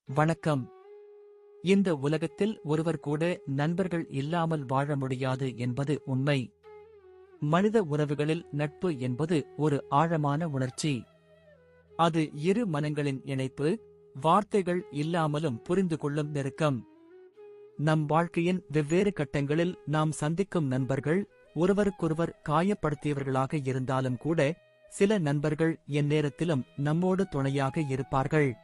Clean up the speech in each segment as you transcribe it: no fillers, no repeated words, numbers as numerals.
வணக்கம். இந்த உலகத்தில் ஒருவர் கூட நண்பர்கள் இல்லாமல் வாழ முடியாது என்பது உண்மை. மனித உறவுகளில் நட்பு என்பது ஒரு ஆழமான உணர்ச்சி. அது இரு மனங்களின் இணைப்பு, வார்த்தைகள் இல்லாமலும் புரிந்து கொள்ளும் நெருக்கம். நம் வாழ்க்கையின் வெவ்வேறு கட்டங்களில் நாம் சந்திக்கும் நண்பர்கள் ஒருவருக்கொருவர் காயப்படுத்தியவர்களாக இருந்தாலும் கூட, சில நண்பர்கள் எந்நேரத்திலும் நம்மோடு துணையாக இருப்பார்கள்.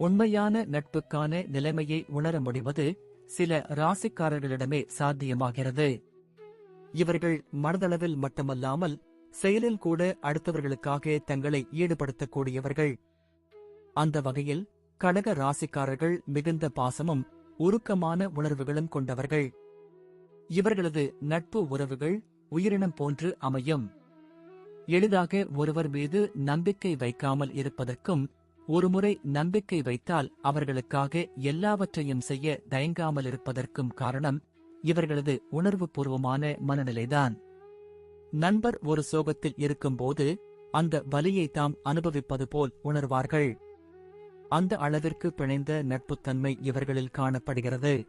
உண்மையான நட்புக்கான நிலைமையை உணர முடிவது சில ராசிக்காரர்களிடமே சாத்தியமாகிறது. இவர்கள் மனதளவில் மட்டுமல்லாமல் செயலில் கூட அடுத்தவர்களுக்காக தங்களை ஈடுபடுத்தக்கூடியவர்கள். அந்த வகையில் கடக ராசிக்காரர்கள் மிகுந்த பாசமும் உருக்கமான உணர்வுகளும் கொண்டவர்கள். இவர்களது நட்பு உறவுகள் உயிரினம் போன்று அமையும். எளிதாக ஒருவர் மீது நம்பிக்கை வைக்காமல் இருப்பதற்கும், ஒருமுறை நம்பிக்கை வைத்தால் அவர்களுக்காக எல்லாவற்றையும் செய்ய தயங்காமல் இருப்பதற்கும் காரணம் இவர்களது உணர்வுபூர்வமான மனநிலைதான். நண்பர் ஒரு சோகத்தில் இருக்கும்போது அந்த வலியை தாம் அனுபவிப்பது போல் உணர்வார்கள். அந்த அளவிற்கு பிணைந்த நட்புத்தன்மை இவர்களில் காணப்படுகிறது.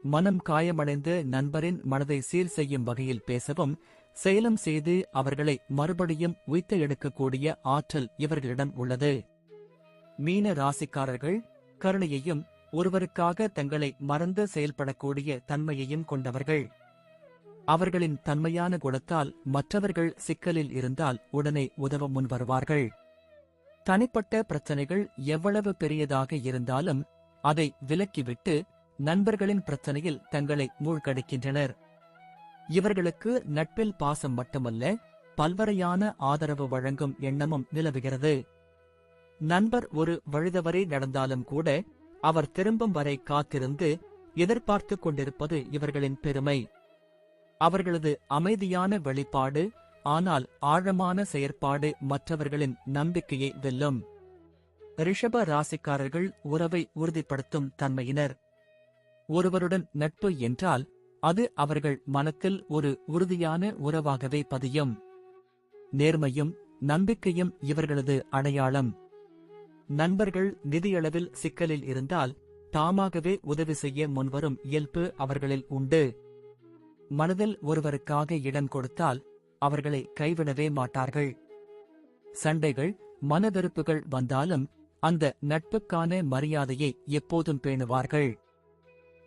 மனம் காயமடைந்த நண்பரின் மனதை சீர் செய்யும் வகையில் பேசவும் செயலும் செய்து அவர்களை மறுபடியும் உய்த்து எடுக்கக்கூடிய ஆற்றல் இவர்களிடம் உள்ளது. மீன ராசிக்காரர்கள் கருணையையும் ஒருவருக்காக தங்களை மறந்து செயல்படக்கூடிய தன்மையையும் கொண்டவர்கள். அவர்களின் தன்மையான குணத்தால் மற்றவர்கள் சிக்கலில் இருந்தால் உடனே உதவ முன்வருவார்கள். தனிப்பட்ட பிரச்சனைகள் எவ்வளவு பெரியதாக இருந்தாலும் அதை விலக்கிவிட்டு நண்பர்களின் பிரச்சனையில் தங்களை மூழ்கடிக்கின்றனர். இவர்களுக்கு நட்பில் பாசம் மட்டுமல்ல, பல்வரையான ஆதரவு வழங்கும் எண்ணமும் நிலவுகிறது. நண்பர் ஒரு வழிதவறி நடந்தாலும் கூட அவர் திரும்பும் வரை காத்திருந்து எதிர்பார்த்து கொண்டிருப்பது இவர்களின் பெருமை. அவர்களது அமைதியான வெளிப்பாடு, ஆனால் ஆழமான செயற்பாடு மற்றவர்களின் நம்பிக்கையை வெல்லும். ரிஷப ராசிக்காரர்கள் உறவை உறுதிப்படுத்தும் தன்மையினர். ஒருவருடன் நட்பு என்றால் அது அவர்கள் மனத்தில் ஒரு உறுதியான உறவாகவே பதியும். நேர்மையும் நம்பிக்கையும் இவர்களது அடையாளம். நண்பர்கள் நிதியளவில் சிக்கலில் இருந்தால் தாமாகவே உதவி செய்ய முன்வரும் இயல்பு அவர்களில் உண்டு. மனதில் ஒருவருக்காக இடம் கொடுத்தால் அவர்களை கைவிடவே மாட்டார்கள். சண்டைகள், மனவெறுப்புகள் வந்தாலும் அந்த நட்புக்கான மரியாதையை எப்போதும் பேணுவார்கள்.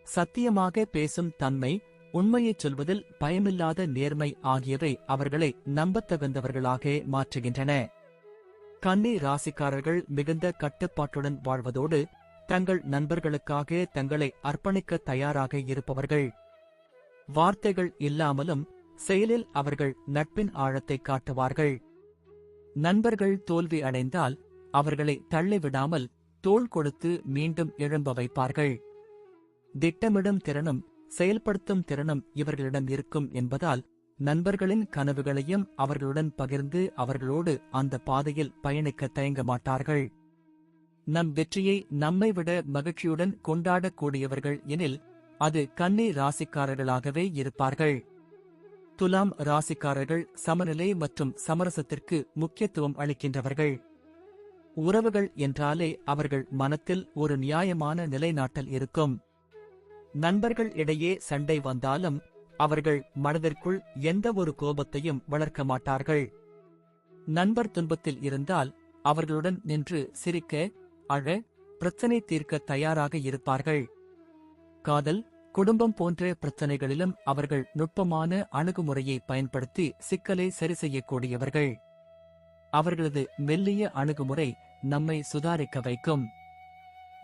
சத்தியமாக பேசும் தன்மை, உண்மையைச் சொல்வதில் பயமில்லாத நேர்மை ஆகியவை அவர்களை நம்பத்தகுந்தவர்களாக மாற்றுகின்றன. கன்னி ராசிக்காரர்கள் மிகுந்த கட்டுப்பாட்டுடன் வாழ்வதோடு தங்கள் நண்பர்களுக்காக தங்களை அர்ப்பணிக்க தயாராக இருப்பவர்கள். வார்த்தைகள் இல்லாமலும் செயலில் அவர்கள் நட்பின் ஆழத்தை காட்டுவார்கள். நண்பர்கள் தோல்வி அடைந்தால் அவர்களை தள்ளிவிடாமல் தோள் கொடுத்து மீண்டும் எழும்ப வைப்பார்கள். திட்டமிடும் திறனும் செயல்படுத்தும் திறனும் இவர்களிடம் இருக்கும் என்பதால் நண்பர்களின் கனவுகளையும் அவர்களுடன் பகிர்ந்து அவர்களோடு அந்த பாதையில் பயணிக்க தயங்க மாட்டார்கள். நம் வெற்றியை நம்மை விட மகிழ்ச்சியுடன் கொண்டாடக்கூடியவர்கள் எனில் அது கன்னி ராசிக்காரர்களாகவே இருப்பார்கள். துலாம் ராசிக்காரர்கள் சமநிலை மற்றும் சமரசத்திற்கு முக்கியத்துவம் அளிக்கின்றவர்கள். உறவுகள் என்றாலே அவர்கள் மனத்தில் ஒரு நியாயமான நிலைநாட்டல் இருக்கும். நண்பர்கள் இடையே சண்டை வந்தாலும் அவர்கள் மனதிற்குள் எந்த ஒரு கோபத்தையும் வளர்க்க மாட்டார்கள். நண்பர் துன்பத்தில் இருந்தால் அவர்களுடன் நின்று சிரிக்க, அழ, பிரச்சனை தீர்க்க தயாராக இருப்பார்கள். காதல், குடும்பம் போன்ற பிரச்சனைகளிலும் அவர்கள் நுட்பமான அணுகுமுறையை பயன்படுத்தி சிக்கலை சரி செய்யக்கூடியவர்கள். அவர்களது மெல்லிய அணுகுமுறை நம்மை சுதாரிக்க வைக்கும்.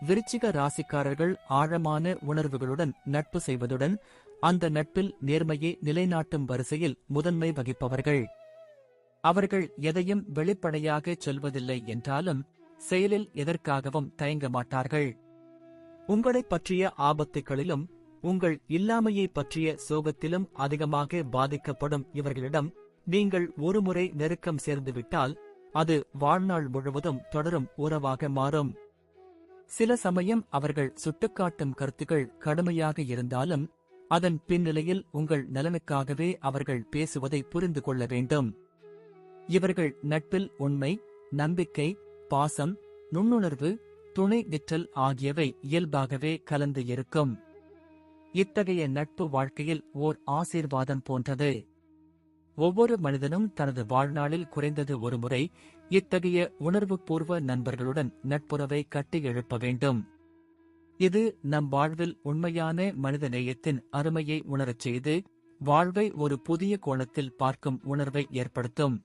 விருச்சிக ராசிக்காரர்கள் ஆழமான உணர்வுகளுடன் நட்பு செய்வதுடன் அந்த நட்பில் நேர்மையை நிலைநாட்டும் வரிசையில் முதன்மை வகிப்பவர்கள். அவர்கள் எதையும் வெளிப்படையாக சொல்வதில்லை என்றாலும் செயலில் எதற்காகவும் தயங்க மாட்டார்கள். உங்களைப் பற்றிய ஆபத்துகளிலும் உங்கள் இல்லாமையை பற்றிய சோகத்திலும் அதிகமாக பாதிக்கப்படும் இவர்களிடம் நீங்கள் ஒருமுறை நெருக்கம் சேர்ந்துவிட்டால் அது வாழ்நாள் முழுவதும் தொடரும் உறவாக மாறும். சில சமயம் அவர்கள் சுட்டிக்காட்டும் கருத்துக்கள் கடுமையாக இருந்தாலும் அதன் பின்னிலையில் உங்கள் நலனுக்காகவே அவர்கள் பேசுவதை புரிந்து கொள்ள வேண்டும். இவர்கள் நட்பில் உண்மை, நம்பிக்கை, பாசம், நுண்ணுணர்வு, துணை நிற்றல் ஆகியவை இயல்பாகவே கலந்து இருக்கும். இத்தகைய நட்பு வாழ்க்கையில் ஓர் ஆசீர்வாதம் போன்றது. ஒவ்வொரு மனிதனும் தனது வாழ்நாளில் குறைந்தது ஒருமுறை இத்தகைய உணர்வுபூர்வ நண்பர்களுடன் நட்புறவை கட்டி எழுப்ப வேண்டும். இது நம் வாழ்வில் உண்மையான மனிதநேயத்தின் அருமையை உணரச் செய்து வாழ்வை ஒரு புதிய கோணத்தில் பார்க்கும் உணர்வை ஏற்படுத்தும்.